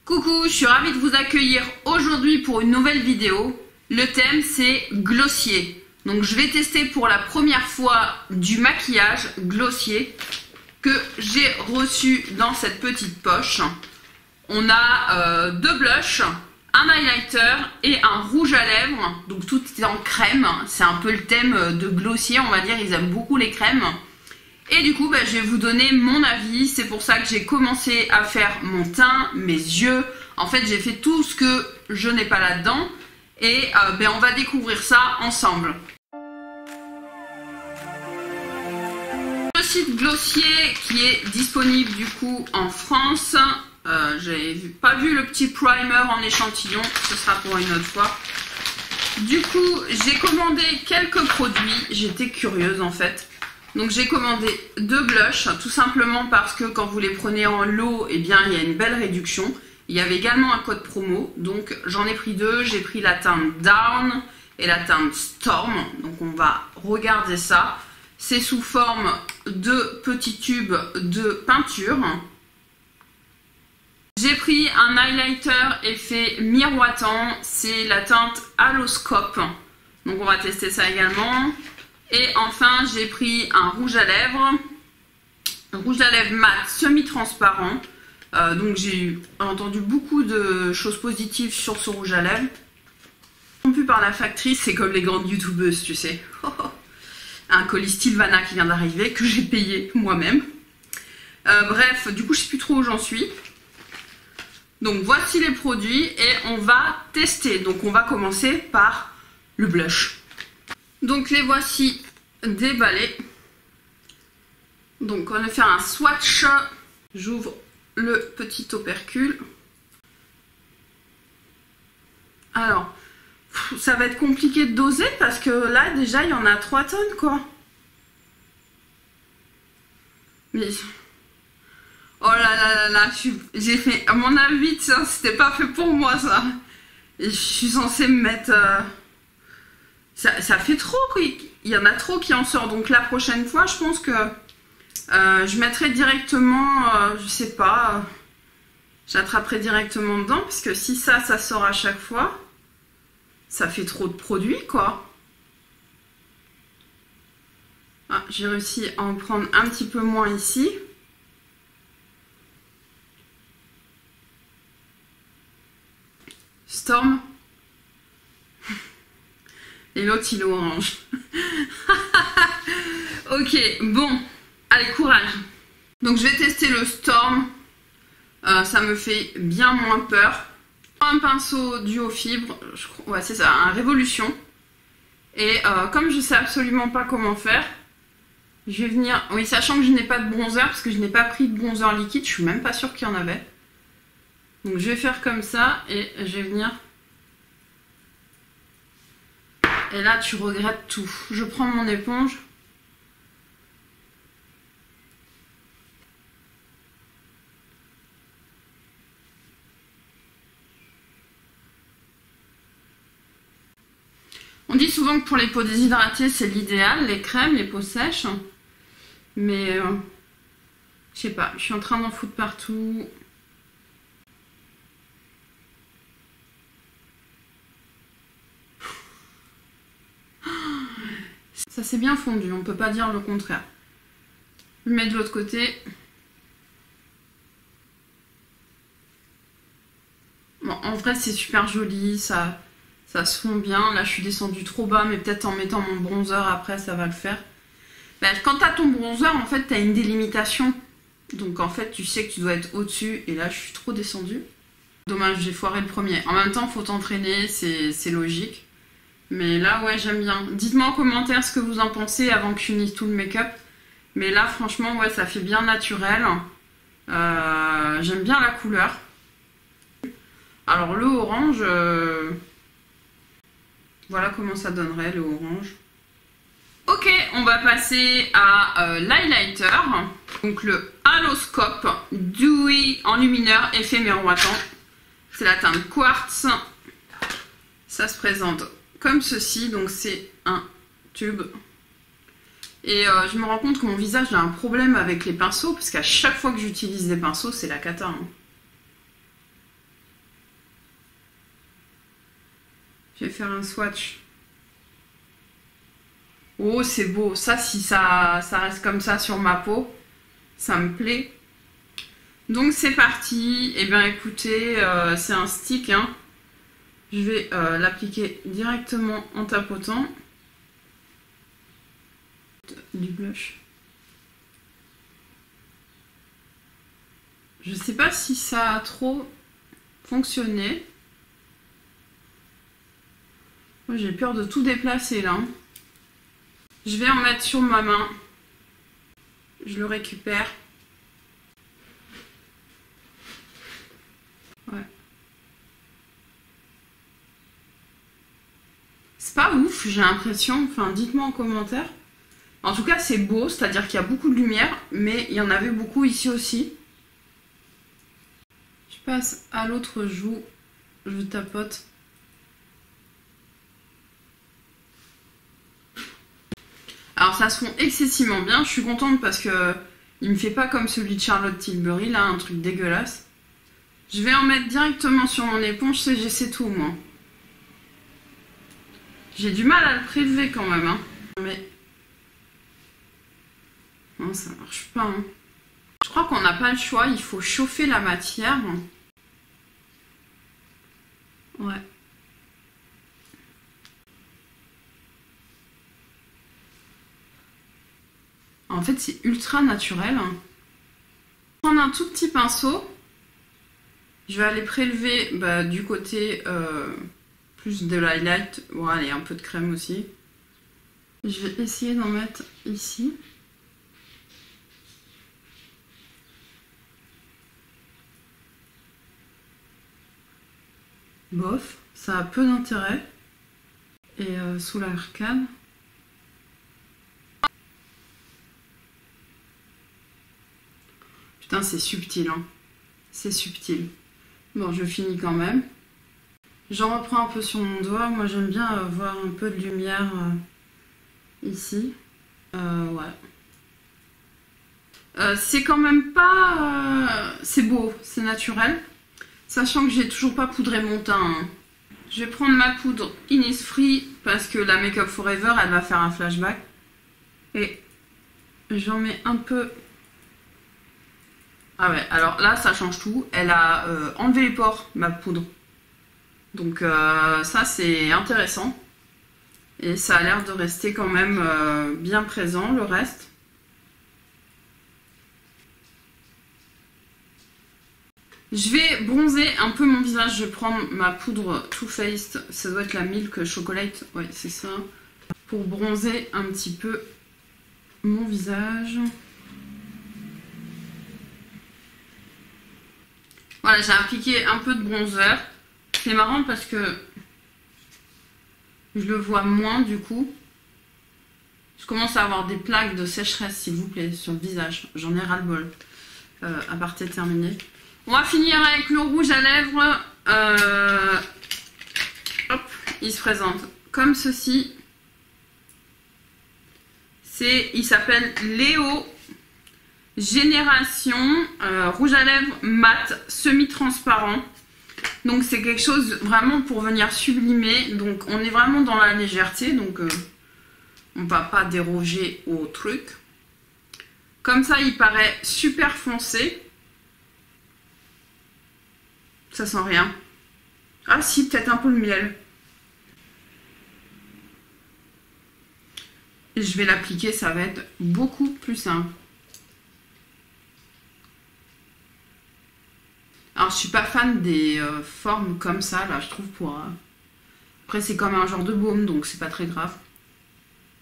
Coucou, je suis ravie de vous accueillir aujourd'hui pour une nouvelle vidéo. Le thème c'est glossier. Donc je vais tester pour la première fois du maquillage glossier que j'ai reçu dans cette petite poche. On a deux blushs, un highlighter et un rouge à lèvres. Donc tout est en crème. C'est un peu le thème de glossier, on va dire. Ils aiment beaucoup les crèmes. Et du coup, je vais vous donner mon avis. C'est pour ça que j'ai commencé à faire mon teint, mes yeux. En fait, j'ai fait tout ce que je n'ai pas là-dedans. Et on va découvrir ça ensemble. Le site Glossier qui est disponible du coup en France. J'ai pas vu le petit primer en échantillon. Ce sera pour une autre fois. Du coup, j'ai commandé quelques produits. J'étais curieuse en fait. Donc j'ai commandé deux blushs, tout simplement parce que quand vous les prenez en lot, il y a une belle réduction. Il y avait également un code promo, donc j'en ai pris deux. J'ai pris la teinte Down et la teinte Storm. Donc on va regarder ça. C'est sous forme de petits tubes de peinture. J'ai pris un highlighter effet miroitant, c'est la teinte Haloscope. Donc on va tester ça également. Et enfin, j'ai pris un rouge à lèvres mat semi-transparent. Donc j'ai entendu beaucoup de choses positives sur ce rouge à lèvres. Rompu par la factrice, c'est comme les grandes youtubeuses, tu sais. Un colis Sylvana qui vient d'arriver, que j'ai payé moi-même. Bref, du coup, je sais plus trop où j'en suis. Donc voici les produits et on va tester. Donc on va commencer par le blush. Donc les voici déballés. Donc on va faire un swatch. J'ouvre le petit opercule. Alors, ça va être compliqué de doser parce que là déjà il y en a 3 tonnes quoi. Mais... oh là là là là, j'ai fait... à mon avis, ça c'était pas fait pour moi ça. Et je suis censée me mettre... Ça fait trop, il y en a trop qui en sort. Donc la prochaine fois, je pense que je mettrai directement, je sais pas, j'attraperai directement dedans. Parce que si ça sort à chaque fois, ça fait trop de produits, quoi. Ah, j'ai réussi à en prendre un petit peu moins ici. Storm. Et l'autre il est orange. Ok, bon. Allez, courage. Donc je vais tester le Storm. Ça me fait bien moins peur. Un pinceau duo fibre. Ouais, c'est ça, un Révolution. Et comme je sais absolument pas comment faire, je vais venir... oui, sachant que je n'ai pas de bronzer, parce que je n'ai pas pris de bronzer liquide. Je suis même pas sûre qu'il y en avait. Donc je vais faire comme ça et je vais venir... et là, tu regrettes tout. Je prends mon éponge. On dit souvent que pour les peaux déshydratées, c'est l'idéal, les crèmes, les peaux sèches. Mais, je sais pas, je suis en train d'en foutre partout. Ça s'est bien fondu, on peut pas dire le contraire. Je mets de l'autre côté. Bon, en vrai c'est super joli, ça se fond bien. Là je suis descendue trop bas, mais peut-être en mettant mon bronzer après ça va le faire. Quand tu as ton bronzer, en fait tu as une délimitation. Donc en fait tu sais que tu dois être au-dessus, et là je suis trop descendue. Dommage, j'ai foiré le premier. En même temps faut t'entraîner, c'est logique. Mais là, ouais, j'aime bien. Dites-moi en commentaire ce que vous en pensez avant que je finisse tout le make-up. Mais là, franchement, ouais, ça fait bien naturel. J'aime bien la couleur. Alors, le orange... voilà comment ça donnerait, le orange. Ok, on va passer à l'highlighter. Donc, le Haloscope Dewy Enlumineur Effet Miroitant. C'est la teinte Quartz. Ça se présente comme ceci, donc c'est un tube. Et je me rends compte que mon visage a un problème avec les pinceaux, parce qu'à chaque fois que j'utilise des pinceaux, c'est la cata. Hein. Je vais faire un swatch. Oh, c'est beau. Ça, si ça reste comme ça sur ma peau, ça me plaît. Donc, c'est parti. Eh bien, écoutez, c'est un stick, hein. Je vais l'appliquer directement en tapotant. Du blush. Je sais pas si ça a trop fonctionné. Moi, j'ai peur de tout déplacer là. Je vais en mettre sur ma main. Je le récupère. Ouais. C'est pas ouf, j'ai l'impression. Enfin, dites-moi en commentaire. En tout cas, c'est beau, c'est-à-dire qu'il y a beaucoup de lumière, mais il y en avait beaucoup ici aussi. Je passe à l'autre joue, je tapote. Alors ça se fond excessivement bien, je suis contente parce que il me fait pas comme celui de Charlotte Tilbury, là, un truc dégueulasse. Je vais en mettre directement sur mon éponge, c'est tout, moi. J'ai du mal à le prélever quand même, hein. Mais... non, ça marche pas, hein. Je crois qu'on n'a pas le choix, il faut chauffer la matière. Ouais. En fait, c'est ultra naturel. Je vais prendre un tout petit pinceau. Je vais aller prélever du côté plus de l'highlight. Bon, allez, un peu de crème aussi. Je vais essayer d'en mettre ici. Bof, ça a peu d'intérêt. Et sous l'arcade. Putain, c'est subtil, hein. C'est subtil. Bon, je finis quand même. J'en reprends un peu sur mon doigt. Moi, j'aime bien voir un peu de lumière ici. Ouais. C'est quand même pas... c'est beau, c'est naturel. Sachant que j'ai toujours pas poudré mon teint, hein. Je vais prendre ma poudre Innisfree parce que la Make Up Forever, elle va faire un flashback. Et j'en mets un peu... ah ouais, alors là, ça change tout. Elle a enlevé les pores, ma poudre. Donc ça, c'est intéressant. Et ça a l'air de rester quand même bien présent, le reste. Je vais bronzer un peu mon visage. Je vais prendre ma poudre Too Faced. Ça doit être la Milk Chocolate. Ouais, c'est ça. Pour bronzer un petit peu mon visage. Voilà, j'ai appliqué un peu de bronzer. C'est marrant parce que je le vois moins du coup. Je commence à avoir des plaques de sécheresse, s'il vous plaît, sur le visage. J'en ai ras-le-bol. Aparté terminé. On va finir avec le rouge à lèvres. Hop, il se présente comme ceci. Il s'appelle Léo Génération rouge à lèvres mat semi-transparent. Donc c'est quelque chose vraiment pour venir sublimer. Donc on est vraiment dans la légèreté. Donc on va pas déroger au truc. Comme ça il paraît super foncé. Ça sent rien. Ah si, peut-être un peu le miel. Et je vais l'appliquer, ça va être beaucoup plus simple. Alors je suis pas fan des formes comme ça, là je trouve pour... Après c'est comme un genre de baume, donc c'est pas très grave.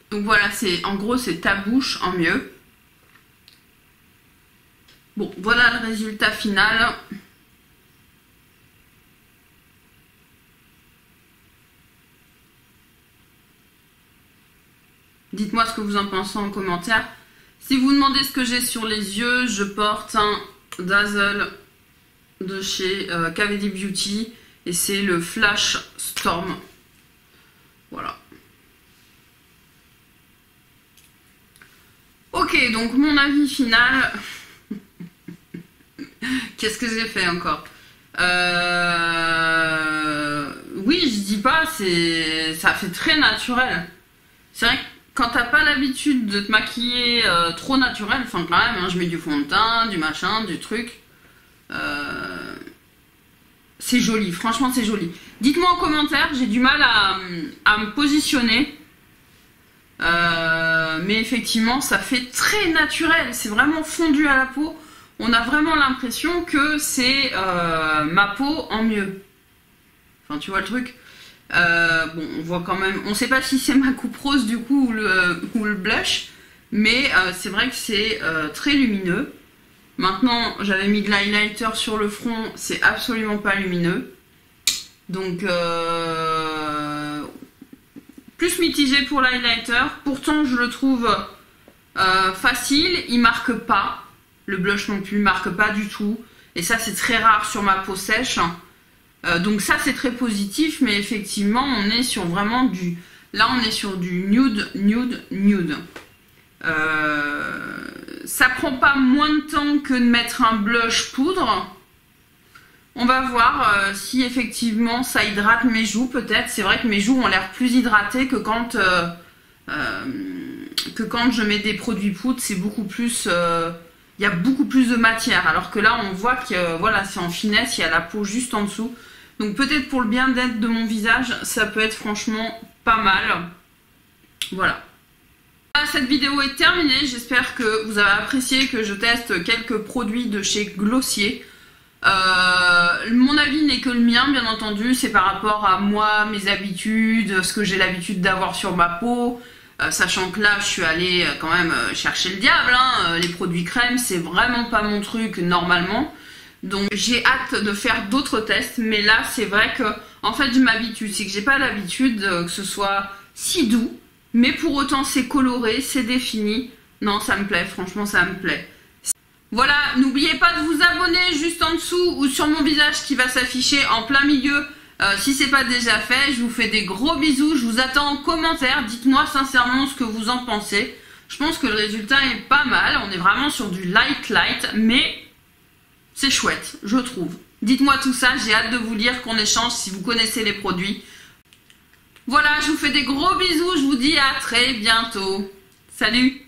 Donc voilà, en gros c'est ta bouche en mieux. Bon, voilà le résultat final. Dites-moi ce que vous en pensez en commentaire. Si vous demandez ce que j'ai sur les yeux, je porte un Dazzle de chez KVD Beauty et c'est le Flash Storm. Voilà. Ok, donc mon avis final. Qu'est-ce que j'ai fait encore? Oui, je dis pas, ça fait très naturel. C'est vrai que quand t'as pas l'habitude de te maquiller trop naturel, enfin quand même, hein, je mets du fond de teint, du machin, du truc. C'est joli, franchement c'est joli. Dites-moi en commentaire, j'ai du mal à me positionner. Mais effectivement, ça fait très naturel. C'est vraiment fondu à la peau. On a vraiment l'impression que c'est ma peau en mieux. Enfin, tu vois le truc. Bon, on voit quand même... On sait pas si c'est ma coupe rose du coup ou le blush. Mais c'est vrai que c'est très lumineux. Maintenant, j'avais mis de l'highlighter sur le front. C'est absolument pas lumineux. Donc... plus mitigé pour l'highlighter. Pourtant, je le trouve facile. Il marque pas. Le blush non plus marque pas du tout. Et ça, c'est très rare sur ma peau sèche. Donc ça, c'est très positif. Mais effectivement, on est sur vraiment du... Là, on est sur du nude, nude, nude. Ça prend pas moins de temps que de mettre un blush poudre. On va voir si effectivement ça hydrate mes joues peut-être. C'est vrai que mes joues ont l'air plus hydratées que quand je mets des produits poudre. C'est beaucoup plus... il y a beaucoup plus de matière. Alors que là on voit que voilà, c'est en finesse, il y a la peau juste en dessous. Donc peut-être pour le bien-être de mon visage, ça peut être franchement pas mal. Voilà. Cette vidéo est terminée. J'espère que vous avez apprécié que je teste quelques produits de chez Glossier. Mon avis n'est que le mien, bien entendu. C'est par rapport à moi, mes habitudes, ce que j'ai l'habitude d'avoir sur ma peau. Sachant que là, je suis allée quand même chercher le diable. Hein. Les produits crème, c'est vraiment pas mon truc normalement. Donc j'ai hâte de faire d'autres tests. Mais là, c'est vrai que en fait, je m'habitue. C'est que j'ai pas l'habitude que ce soit si doux. Mais pour autant, c'est coloré, c'est défini. Non, ça me plaît. Franchement, ça me plaît. Voilà, n'oubliez pas de vous abonner juste en dessous ou sur mon visage qui va s'afficher en plein milieu si c'est pas déjà fait. Je vous fais des gros bisous, je vous attends en commentaire. Dites-moi sincèrement ce que vous en pensez. Je pense que le résultat est pas mal. On est vraiment sur du light, mais c'est chouette, je trouve. Dites-moi tout ça, j'ai hâte de vous lire, qu'on échange si vous connaissez les produits. Voilà, je vous fais des gros bisous, je vous dis à très bientôt. Salut!